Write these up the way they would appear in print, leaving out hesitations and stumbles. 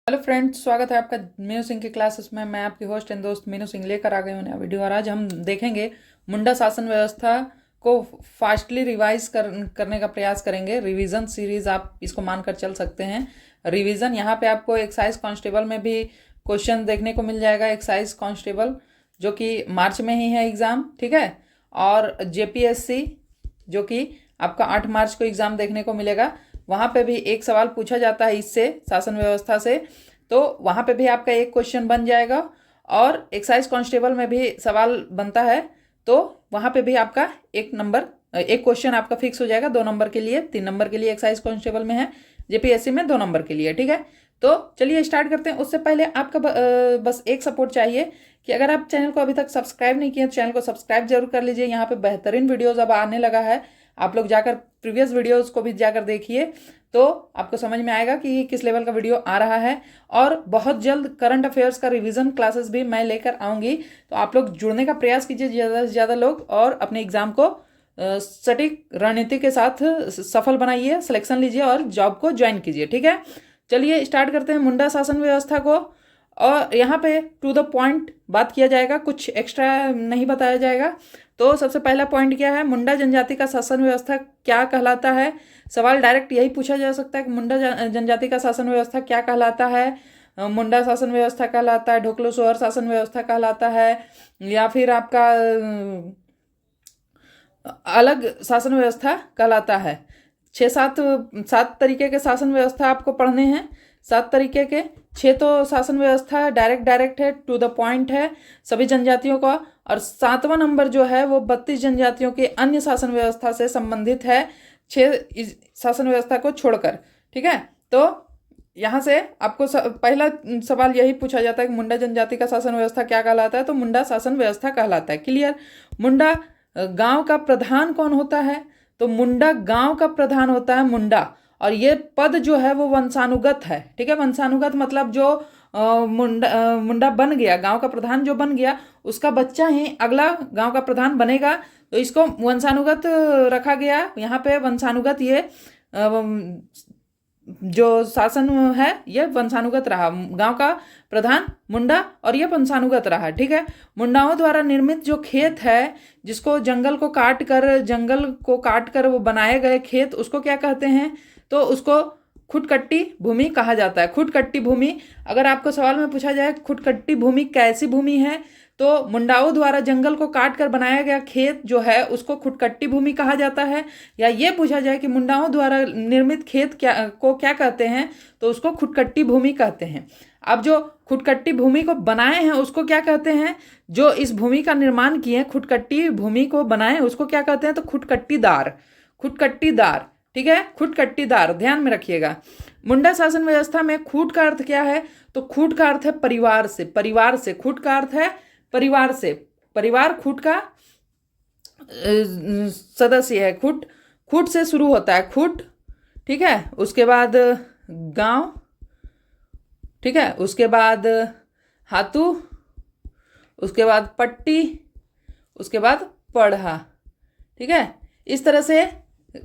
Hello friends, स्वागत है आपका मीनू सिंह की क्लासेस में। मैं आपकी होस्ट एंड दोस्त मीनू सिंह लेकर आ गई हूँ नया वीडियो। और आज हम देखेंगे मुंडा शासन व्यवस्था को फास्टली करने का प्रयास करेंगे। रिवीजन सीरीज आप इसको मानकर चल सकते हैं। रिवीजन यहाँ पे आपको एक्साइज कांस्टेबल में भी क्वेश्चन देखने को मिल जाएगा। एक्साइज कांस्टेबल जो कि मार्च में ही है एग्ज़ाम, ठीक है। और जेपीएससी जो कि आपका 8 मार्च को एग्ज़ाम देखने को मिलेगा। वहाँ पे भी एक सवाल पूछा जाता है इससे, शासन व्यवस्था से, तो वहाँ पे भी आपका एक क्वेश्चन बन जाएगा। और एक्साइज कांस्टेबल में भी सवाल बनता है, तो वहाँ पे भी आपका एक क्वेश्चन आपका फिक्स हो जाएगा 2 नंबर के लिए, 3 नंबर के लिए एक्साइज कांस्टेबल में है, जेपीएससी में 2 नंबर के लिए, ठीक है। तो चलिए स्टार्ट करते हैं। उससे पहले आपका बस एक सपोर्ट चाहिए कि अगर आप चैनल को अभी तक सब्सक्राइब नहीं किए तो चैनल को सब्सक्राइब जरूर कर लीजिए। यहाँ पे बेहतरीन वीडियोज़ अब आने लगा है, आप लोग जाकर प्रीवियस वीडियोस को भी जाकर देखिए तो आपको समझ में आएगा कि किस लेवल का वीडियो आ रहा है। और बहुत जल्द करंट अफेयर्स का रिवीजन क्लासेस भी मैं लेकर आऊँगी, तो आप लोग जुड़ने का प्रयास कीजिए ज़्यादा से ज़्यादा लोग, और अपने एग्ज़ाम को सटीक रणनीति के साथ सफल बनाइए, सिलेक्शन लीजिए और जॉब को ज्वाइन कीजिए, ठीक है। चलिए स्टार्ट करते हैं मुंडा शासन व्यवस्था को। और यहाँ पे टू द पॉइंट बात किया जाएगा, कुछ एक्स्ट्रा नहीं बताया जाएगा। तो सबसे पहला पॉइंट क्या है, मुंडा जनजाति का शासन व्यवस्था क्या कहलाता है। सवाल डायरेक्ट यही पूछा जा सकता है कि मुंडा जनजाति का शासन व्यवस्था क्या कहलाता है। मुंडा शासन व्यवस्था कहलाता है, ढोकलो सोहर शासन व्यवस्था कहलाता है, या फिर आपका अलग शासन व्यवस्था कहलाता है। 7 तरीके के शासन व्यवस्था आपको पढ़ने हैं, 7 तरीके के। 6 तो शासन व्यवस्था डायरेक्ट है, टू द पॉइंट है सभी जनजातियों का। और 7वां नंबर जो है वो 32 जनजातियों के अन्य शासन व्यवस्था से संबंधित है, 6 शासन व्यवस्था को छोड़कर, ठीक है। तो यहाँ से आपको पहला सवाल यही पूछा जाता है कि मुंडा जनजाति का शासन व्यवस्था क्या कहलाता है, तो मुंडा शासन व्यवस्था कहलाता है। क्लियर। मुंडा गांव का प्रधान कौन होता है, तो मुंडा गांव का प्रधान होता है मुंडा। और ये पद जो है वो वंशानुगत है, ठीक है। वंशानुगत मतलब जो मुंडा बन गया, गांव का प्रधान जो बन गया, उसका बच्चा ही अगला गांव का प्रधान बनेगा, तो इसको वंशानुगत रखा गया। यहाँ पे वंशानुगत ये जो शासन है ये वंशानुगत रहा, गांव का प्रधान मुंडा और ये वंशानुगत रहा, ठीक है। मुंडाओं द्वारा निर्मित जो खेत है, जिसको जंगल को काट कर वो बनाए गए खेत, उसको क्या कहते हैं, तो उसको खुटकट्टी भूमि कहा जाता है। खुटकट्टी भूमि, अगर आपको सवाल में पूछा जाए खुटकट्टी भूमि कैसी भूमि है, तो मुंडाओं द्वारा जंगल को काट कर बनाया गया खेत जो है उसको खुटकट्टी भूमि कहा जाता है। या ये पूछा जाए कि मुंडाओं द्वारा निर्मित खेत क्या कहते हैं, तो उसको खुटकट्टी भूमि कहते हैं। अब जो खुटकट्टी भूमि को बनाए हैं उसको क्या कहते हैं, जो इस भूमि का निर्माण किए, खुटकट्टी भूमि को बनाए, उसको क्या कहते हैं, तो खुटकट्टीदार, ठीक है। खुटकट्टीदार, ध्यान में रखिएगा। मुंडा शासन व्यवस्था में खूट का अर्थ क्या है, तो खूट का अर्थ है परिवार से। खूट का अर्थ है परिवार से। परिवार खूट का सदस्य है। खूट से शुरू होता है, खूट, ठीक है। उसके बाद गांव, ठीक है। उसके बाद हाथू, उसके बाद पट्टी, उसके बाद पढ़ा, ठीक है। इस तरह से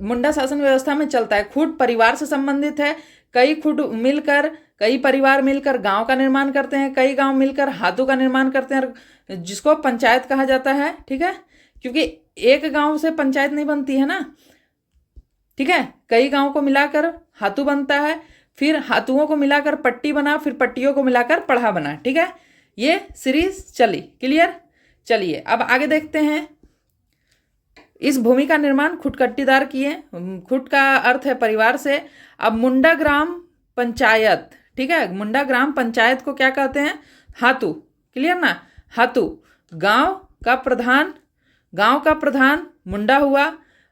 मुंडा शासन व्यवस्था में चलता है। खूट परिवार से संबंधित है। कई परिवार मिलकर गांव का निर्माण करते हैं, कई गांव मिलकर हाथों का निर्माण करते हैं, जिसको पंचायत कहा जाता है, ठीक है। क्योंकि एक गांव से पंचायत नहीं बनती है ना, ठीक है। कई गांव को मिलाकर हाथू बनता है, फिर हाथुओं को मिलाकर पट्टी बना, फिर पट्टियों को मिलाकर पढ़ा बना, ठीक है। ये सीरीज चली। क्लियर। चलिए अब आगे देखते हैं। इस भूमि का निर्माण खुटकट्टीदार किए। खुट का अर्थ है परिवार से। अब मुंडा ग्राम पंचायत, ठीक है। मुंडा ग्राम पंचायत को क्या कहते हैं, हाथू। क्लियर ना। हाथू गांव का प्रधान मुंडा हुआ,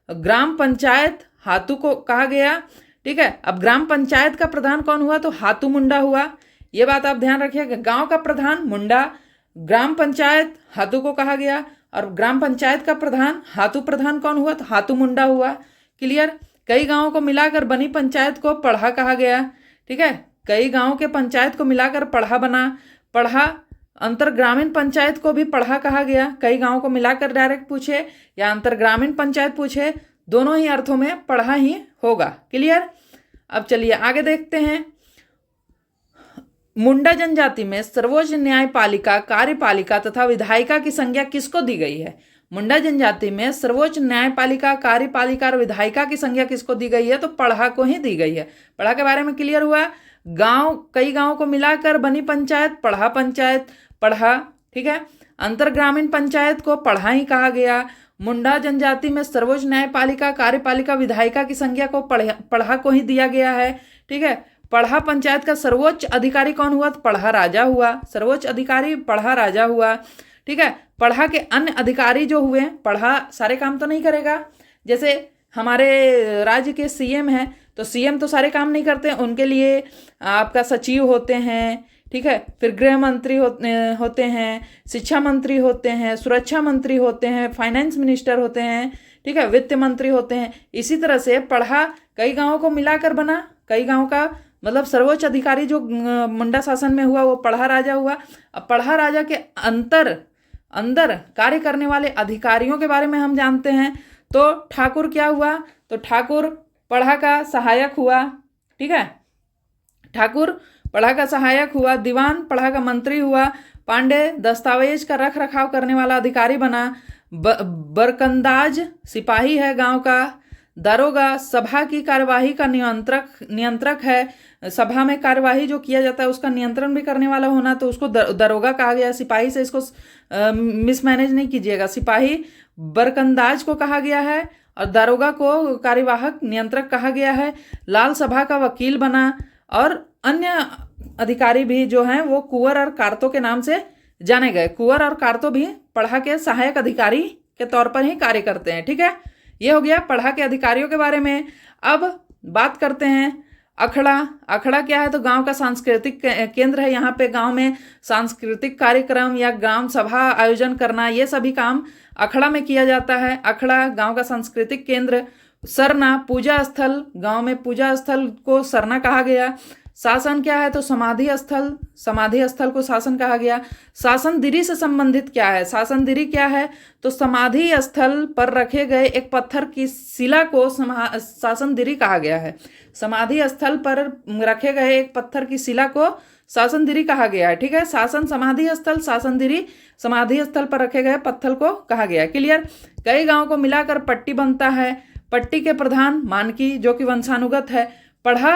ग्राम पंचायत हाथू को कहा गया, ठीक है। अब ग्राम पंचायत का प्रधान कौन हुआ, तो हाथू मुंडा हुआ। ये बात आप ध्यान रखिएगा। गांव का प्रधान मुंडा, ग्राम पंचायत हाथू को कहा गया, और ग्राम पंचायत का प्रधान हाथू प्रधान कौन हुआ, तो हाथू मुंडा हुआ। क्लियर। कई गांवों को मिलाकर बनी पंचायत को पढ़ा कहा गया, ठीक है। कई गांवों के पंचायत को मिलाकर पढ़ा बना। पढ़ा अंतर ग्रामीण पंचायत को भी पढ़ा कहा गया। कई गांवों को मिलाकर डायरेक्ट पूछे या अंतर ग्रामीण पंचायत पूछे, दोनों ही अर्थों में पढ़ा ही होगा। क्लियर। अब चलिए आगे देखते हैं। मुंडा जनजाति में सर्वोच्च न्यायपालिका, कार्यपालिका तथा विधायिका की संज्ञा किसको दी गई है? मुंडा जनजाति में सर्वोच्च न्यायपालिका, कार्यपालिका और विधायिका की संज्ञा किसको दी गई है? तो पढ़ा को ही दी गई है। पढ़ा के बारे में क्लियर हुआ। गांव, कई गांवों को मिलाकर बनी पंचायत पढ़ा पंचायत, पढ़ा, ठीक है। अंतर ग्रामीण पंचायत को पढ़ा ही कहा गया। मुंडा जनजाति में सर्वोच्च न्यायपालिका, कार्यपालिका, विधायिका की संज्ञा को पढ़ा को ही दिया गया है, ठीक है। पढ़ा पंचायत का सर्वोच्च अधिकारी कौन हुआ? तो पढ़ा राजा हुआ। सर्वोच्च अधिकारी पढ़ा राजा हुआ, ठीक है। पढ़ा के अन्य अधिकारी जो हुए, पढ़ा सारे काम तो नहीं करेगा। जैसे हमारे राज्य के सीएम हैं, तो सीएम तो सारे काम नहीं करते, उनके लिए आपका सचिव होते हैं, ठीक है। फिर गृह मंत्री होते हैं, शिक्षा मंत्री होते हैं, सुरक्षा मंत्री होते हैं, फाइनेंस मिनिस्टर होते हैं, ठीक है, वित्त मंत्री होते हैं। इसी तरह से पढ़ा कई गांवों को मिलाकर बना। कई गांव का मतलब सर्वोच्च अधिकारी जो मुंडा शासन में हुआ वो पढ़ा राजा हुआ। अब पढ़ा राजा के अंदर कार्य करने वाले अधिकारियों के बारे में हम जानते हैं। तो ठाकुर क्या हुआ? तो ठाकुर पढ़ा का सहायक हुआ, ठीक है। ठाकुर पढ़ा का सहायक हुआ। दीवान पढ़ा का मंत्री हुआ। पांडे दस्तावेज का रख रखाव करने वाला अधिकारी बना। बरकंदाज सिपाही है गांव का। दारोगा सभा की कार्यवाही का नियंत्रक है। सभा में कार्यवाही जो किया जाता है उसका नियंत्रण भी करने वाला होना, तो उसको दारोगा कहा गया। सिपाही से इसको मिसमैनेज नहीं कीजिएगा। सिपाही बरकंदाज को कहा गया है और दारोगा को कार्यवाहक नियंत्रक कहा गया है। लाल सभा का वकील बना। और अन्य अधिकारी भी जो हैं वो कुंवर और कारतो के नाम से जाने गए। कुंवर और कारतो भी पढ़ा के सहायक अधिकारी के तौर पर ही कार्य करते हैं, ठीक है। ये हो गया पढ़ा के अधिकारियों के बारे में। अब बात करते हैं अखड़ा। अखड़ा क्या है? तो गांव का सांस्कृतिक केंद्र है। यहाँ पे गांव में सांस्कृतिक कार्यक्रम या ग्राम सभा आयोजन करना, ये सभी काम अखड़ा में किया जाता है। अखड़ा गांव का सांस्कृतिक केंद्र। सरना पूजा स्थल, गांव में पूजा स्थल को सरना कहा गया। शासन क्या है? तो समाधि स्थल को शासन कहा गया। शासनदिरी से संबंधित क्या है? शासनदिरी क्या है? तो समाधि स्थल पर रखे गए एक पत्थर की शिला को शासनदिरी कहा गया है। समाधि स्थल पर रखे गए एक पत्थर की शिला को शासनदिरी कहा गया है, ठीक है। शासन समाधि स्थल, शासनदिरी समाधि स्थल पर रखे गए पत्थर को कहा गया है। क्लियर। कई गांवों को मिलाकर पट्टी बनता है। पट्टी के प्रधान मानकी जो कि वंशानुगत है। पढ़ा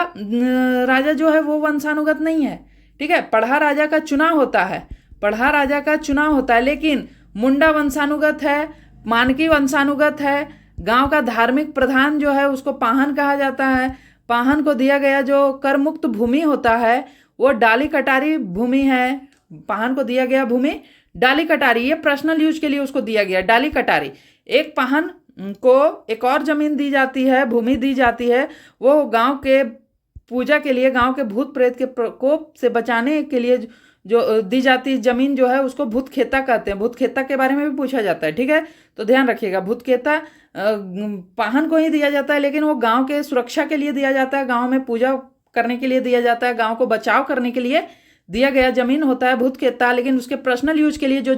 राजा जो है वो वंशानुगत नहीं है, ठीक है। पढ़ा राजा का चुनाव होता है। पढ़ा राजा का चुनाव होता है, लेकिन मुंडा वंशानुगत है, मानकी वंशानुगत है। गांव का धार्मिक प्रधान जो है उसको पाहन कहा जाता है। पाहन को दिया गया जो कर मुक्त भूमि होता है वो डाली कटारी भूमि है। पाहन को दिया गया भूमि डाली कटारी, ये पर्सनल यूज के लिए उसको दिया गया डाली कटारी। एक पाहन को एक और जमीन दी जाती है, भूमि दी जाती है, वो गांव के पूजा के लिए, गांव के भूत प्रेत के प्रकोप से बचाने के लिए जो दी जाती जमीन जो है उसको भूतखेता कहते हैं। भूतखेता के बारे में भी पूछा जाता है, ठीक है। तो ध्यान रखिएगा, भूतखेता पाहन को ही दिया जाता है, लेकिन वो गांव के सुरक्षा के लिए दिया जाता है, गांव में पूजा करने के लिए दिया जाता है, गांव को बचाव करने के लिए दिया गया जमीन होता है भूतखेता। लेकिन उसके पर्सनल यूज के लिए जो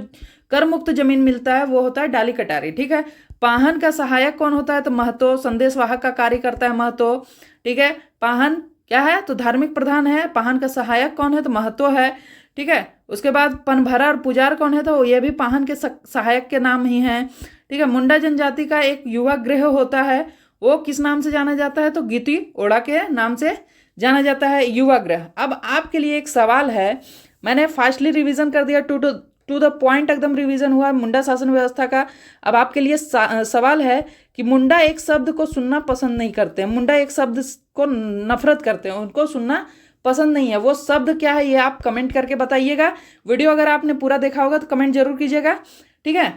कर मुक्त जमीन मिलता है वो होता है डाली कटारी, ठीक है। पाहन का सहायक कौन होता है? तो महतो, संदेशवाहक का कार्य करता है महतो, ठीक है। पाहन क्या है? तो धार्मिक प्रधान है। पाहन का सहायक कौन है? तो महतो है, ठीक है। उसके बाद पनभरा और पुजार कौन है? तो ये भी पाहन के सहायक के नाम ही हैं, ठीक है। मुंडा जनजाति का एक युवा गृह होता है, वो किस नाम से जाना जाता है? तो गीती ओड़ा के नाम से जाना जाता है, युवा गृह। अब आपके लिए एक सवाल है, मैंने फास्टली रिवीजन कर दिया, टू द पॉइंट एकदम रिवीजन हुआ मुंडा शासन व्यवस्था का। अब आपके लिए सवाल है कि मुंडा एक शब्द को सुनना पसंद नहीं करते हैं, मुंडा एक शब्द को नफरत करते हैं, उनको सुनना पसंद नहीं है। वो शब्द क्या है ये आप कमेंट करके बताइएगा। वीडियो अगर आपने पूरा देखा होगा तो कमेंट जरूर कीजिएगा, ठीक है।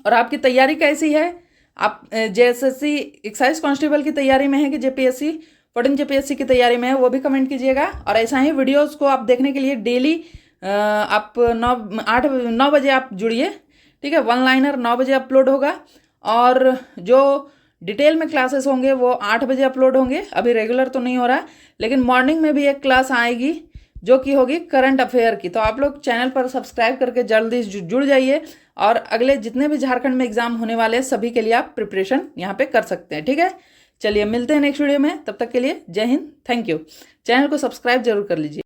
और आपकी तैयारी कैसी है? आप जेएसएससी एक्साइज कांस्टेबल की तैयारी में है कि जेपीएससी 14 जेपीएससी की तैयारी में है, वो भी कमेंट कीजिएगा। और ऐसा ही वीडियोस को आप देखने के लिए डेली आप 9 बजे आप जुड़िए, ठीक है। वन लाइनर 9 बजे अपलोड होगा और जो डिटेल में क्लासेस होंगे वो 8 बजे अपलोड होंगे। अभी रेगुलर तो नहीं हो रहा, लेकिन मॉर्निंग में भी एक क्लास आएगी जो कि होगी करंट अफेयर की। तो आप लोग चैनल पर सब्सक्राइब करके जल्दी जुड़ जाइए और अगले जितने भी झारखंड में एग्जाम होने वाले हैं सभी के लिए आप प्रिपरेशन यहाँ पे कर सकते हैं, ठीक है। चलिए मिलते हैं नेक्स्ट वीडियो में, तब तक के लिए जय हिंद, थैंक यू। चैनल को सब्सक्राइब जरूर कर लीजिए।